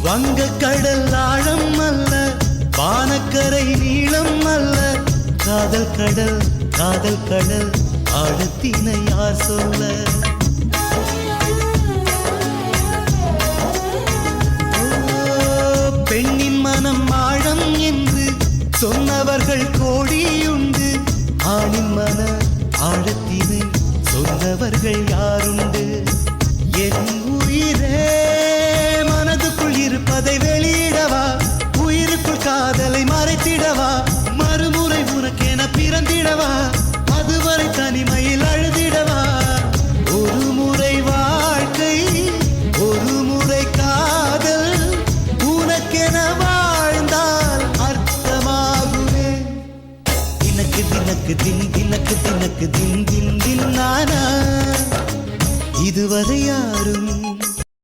வங்க கடல் ஆழம் அல்ல, வானக்கரை நீளம் அல்ல. காதல் கடல் ஆழத்தினை யார் சொல்ல?